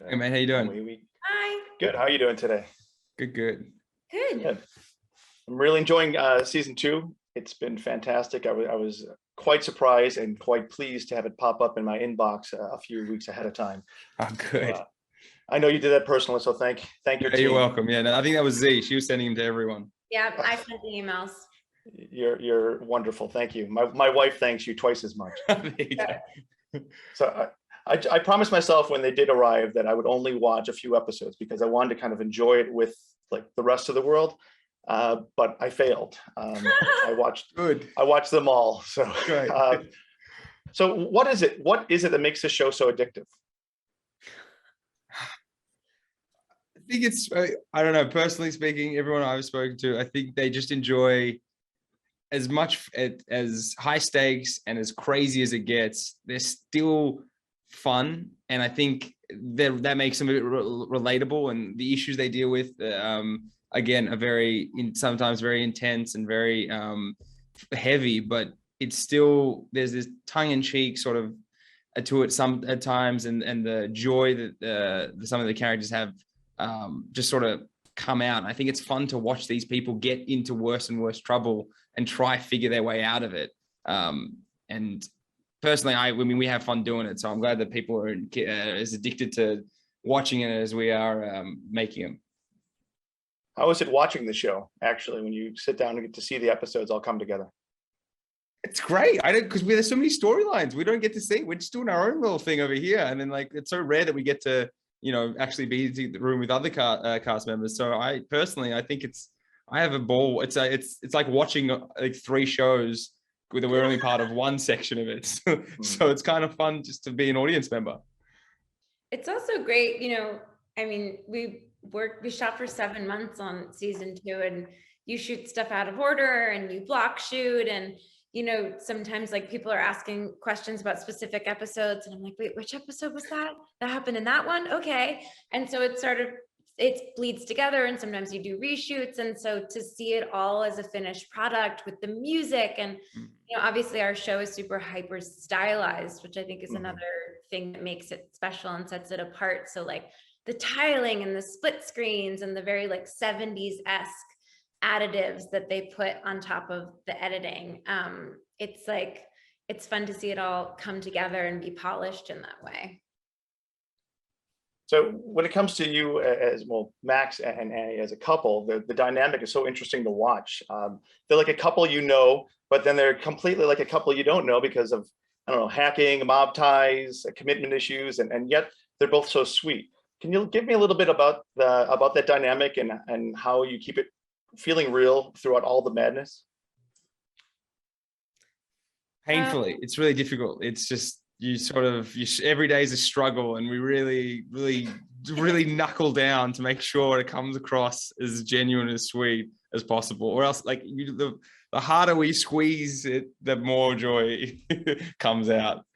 Hey man, how you doing? Hi. Good. How are you doing today? Good, good. Good. I'm really enjoying season 2. It's been fantastic. I was quite surprised and quite pleased to have it pop up in my inbox a few weeks ahead of time. Oh, good. I know you did that personally, so thank your team. You're welcome. Yeah, no, I think that was Z. She was sending them to everyone. Yeah, I sent the emails. You're wonderful. Thank you. My wife thanks you twice as much. So I promised myself when they did arrive that I would only watch a few episodes because I wanted to kind of enjoy it with like the rest of the world. But I failed. I watched them all. So so what is it that makes this show so addictive? I think it's, I don't know, personally speaking, everyone I've spoken to, I think they just enjoy as much as high stakes and as crazy as it gets, they're still fun. And I think that makes them a bit relatable, and the issues they deal with, again, are sometimes very intense and very heavy, but it's still, there's this tongue-in-cheek sort of to it some at times, and the joy that some of the characters have just sort of come out. I think it's fun to watch these people get into worse and worse trouble and try figure their way out of it. And personally, I mean, we have fun doing it. So I'm glad that people are as addicted to watching it as we are making them. How is it watching the show, actually, when you sit down and get to see the episodes all come together? It's great. Because there's so many storylines we don't get to see. We're just doing our own little thing over here. And then like, it's so rare that we get to, actually be in the room with other cast members. So I think I have a ball. It's like watching like 3 shows where we're only part of one section of it. So it's kind of fun just to be an audience member. It's also great, I mean, we shot for 7 months on season 2, and you shoot stuff out of order and you block shoot, and sometimes like people are asking questions about specific episodes, and I'm like, wait, which episode was that? That happened in that one? Okay. And so it bleeds together, and sometimes you do reshoots. And so to see it all as a finished product with the music, and obviously our show is super hyper stylized, which I think is another thing that makes it special and sets it apart. So like the tiling and the split screens and the very like 70s-esque additives that they put on top of the editing. It's fun to see it all come together and be polished in that way. So when it comes to you as well, Max and Annie as a couple, the dynamic is so interesting to watch. They're like a couple, but then they're completely like a couple you don't know because of, I don't know, hacking, mob ties, commitment issues, and yet they're both so sweet. Can you give me a little bit about that dynamic and how you keep it feeling real throughout all the madness? Painfully, it's really difficult. It's just every day is a struggle, and we really knuckle down to make sure it comes across as genuine, as sweet as possible, or else like the harder we squeeze it, the more joy comes out.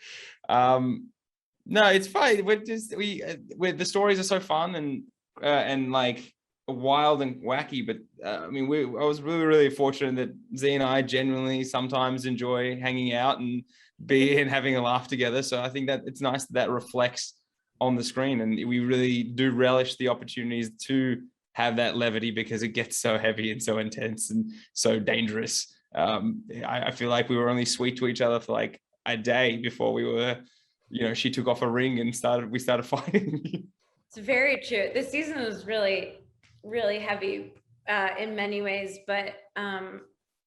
No, it's fine. The stories are so fun and like wild and wacky, but I mean, I was really fortunate that Z and I genuinely sometimes enjoy hanging out and having a laugh together. So I think that it's nice that reflects on the screen, and we really do relish the opportunities to have that levity because it gets so heavy and so intense and so dangerous. I feel like we were only sweet to each other for like a day before we were, she took off a ring and we started fighting. It's very true. This season was really, really heavy in many ways, but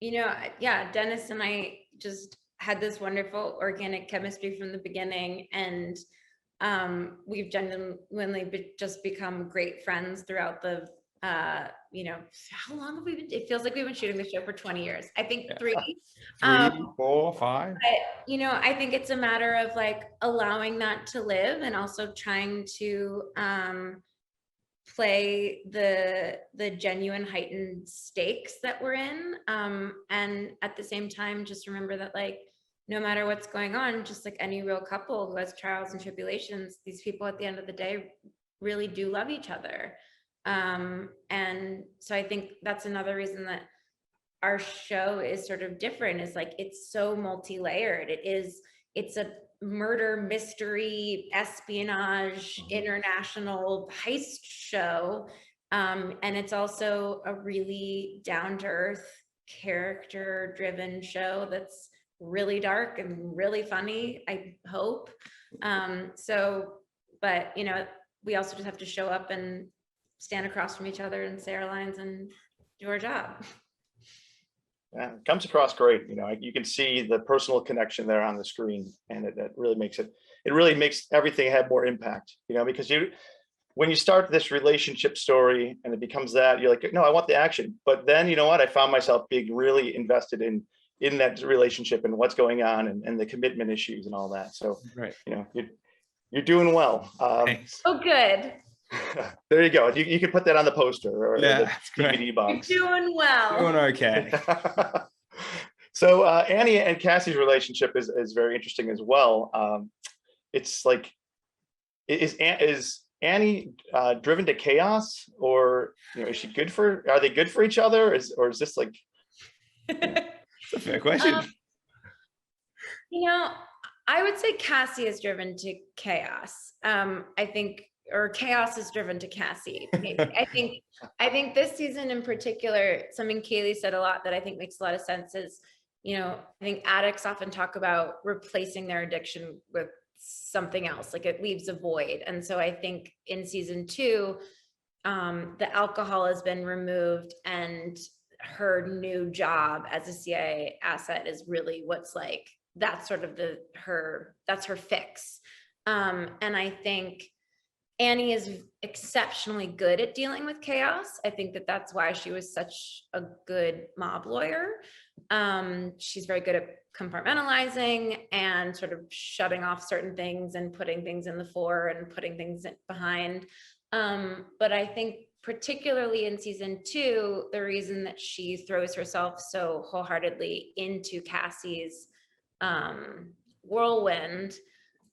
Dennis and I just had this wonderful organic chemistry from the beginning, and we've genuinely just become great friends throughout the how long have we been? It feels like we've been shooting the show for 20 years. I think 3, 4, 5. But I think it's a matter of like allowing that to live, and also trying to play the genuine heightened stakes that we're in, and at the same time just remember that like no matter what's going on, just like any real couple who has trials and tribulations, these people at the end of the day really do love each other. And so I think that's another reason that our show is sort of different, is like it's so multi-layered. it's a murder mystery espionage international heist show, and it's also a really down-to-earth character driven show that's really dark and really funny, I hope. But we also just have to show up and stand across from each other and say our lines and do our job. Yeah, it comes across great. You can see the personal connection there on the screen, and it really makes everything have more impact, because when you start this relationship story and it becomes that, you're like, no, I want the action. But then, I found myself being really invested in that relationship and what's going on and the commitment issues and all that. So, right. You're doing well. Thanks. Oh, good. There you go. You can put that on the poster or the DVD box. You're doing well. Doing okay. So Annie and Cassie's relationship is very interesting as well. It's like, is Annie driven to chaos, or is she are they good for each other? Or is this like? It's a fair question. I would say Cassie is driven to chaos. Or chaos is driven to Cassie. Maybe. I think this season in particular, something Kaley said a lot that I think makes a lot of sense is, I think addicts often talk about replacing their addiction with something else, like it leaves a void. And so I think in season 2, the alcohol has been removed, and her new job as a CIA asset is really what's like, that's sort of that's her fix. And I think Annie is exceptionally good at dealing with chaos. I think that's why she was such a good mob lawyer. She's very good at compartmentalizing and sort of shutting off certain things and putting things in the fore and putting things behind. But I think particularly in season 2, the reason that she throws herself so wholeheartedly into Cassie's whirlwind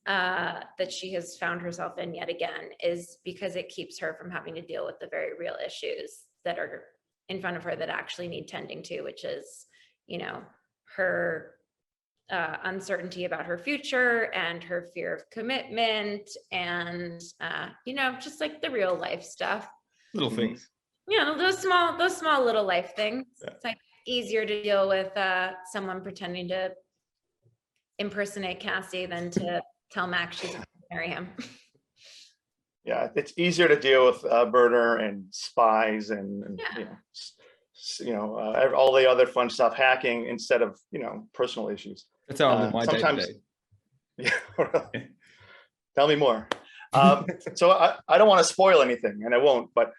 that she has found herself in yet again is because it keeps her from having to deal with the very real issues that are in front of her that actually need tending to, which is, her uncertainty about her future and her fear of commitment and, just like the real life stuff. Little things. Those small little life things. Yeah. It's like easier to deal with someone pretending to impersonate Cassie than to tell Max she's going to marry him. Yeah, it's easier to deal with murder and spies and all the other fun stuff, hacking, instead of personal issues. That's how I live my sometimes. Day. Yeah, really. Tell me more. So I don't want to spoil anything, and I won't. But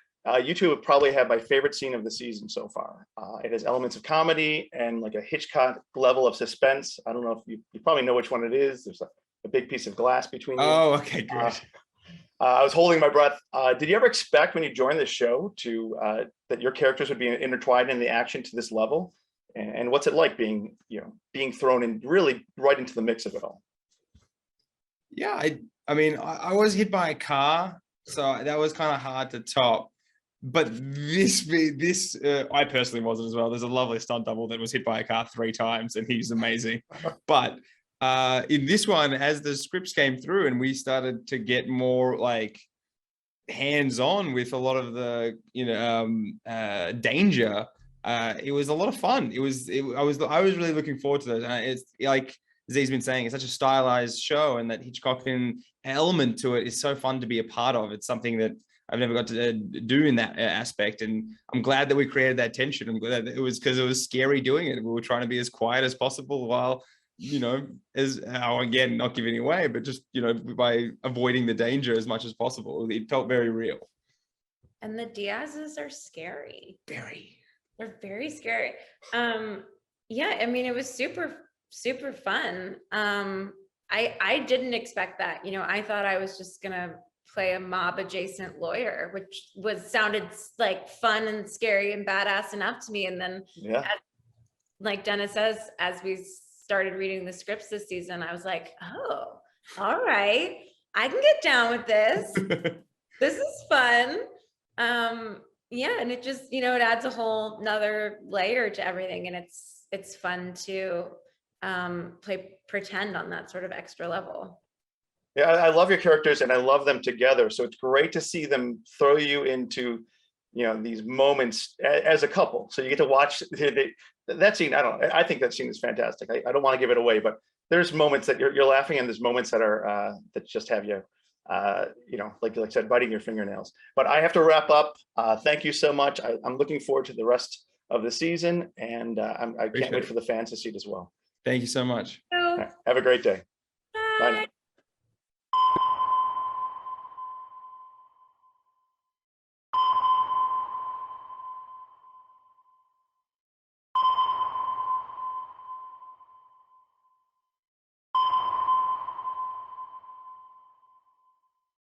you two have probably had my favorite scene of the season so far. It has elements of comedy and like a Hitchcock level of suspense. I don't know if you probably know which one it is. There's a big piece of glass between you. Oh, okay, great. I was holding my breath. Did you ever expect when you joined the show that your characters would be intertwined in the action to this level? And what's it like being thrown in really right into the mix of it all? Yeah, I mean, I was hit by a car, so that was kind of hard to top. But this I personally wasn't as well. There's a lovely stunt double that was hit by a car 3 times, and he's amazing. But in this one, as the scripts came through and we started to get more like hands-on with a lot of the danger, it was a lot of fun. I was really looking forward to those. It's like Z's been saying, it's such a stylized show, and that Hitchcockian element to it is so fun to be a part of. It's something that I've never got to do in that aspect, and I'm glad that we created that tension. I'm glad that it was because it was scary doing it. We were trying to be as quiet as possible while, again, not giving away, but just, by avoiding the danger as much as possible. It felt very real. And the Diazes are scary. Very. They're very scary. Yeah, I mean, it was super, super fun. I didn't expect that. I thought I was just gonna play a mob adjacent lawyer, which sounded like fun and scary and badass enough to me. And then, like Dennis says, as we started reading the scripts this season, I was like, oh, all right, I can get down with this. This is fun. And it just, it adds a whole nother layer to everything, and it's fun to play pretend on that sort of extra level. Yeah, I love your characters and I love them together. So it's great to see them throw you into, these moments as a couple. So you get to watch that scene. I think that scene is fantastic. I don't want to give it away, but there's moments that you're laughing, and there's moments that are that just have you, like I said, biting your fingernails. But I have to wrap up. Thank you so much. I'm looking forward to the rest of the season, and I can't wait for the fans to see it as well. Thank you so much. Right, have a great day. Bye now.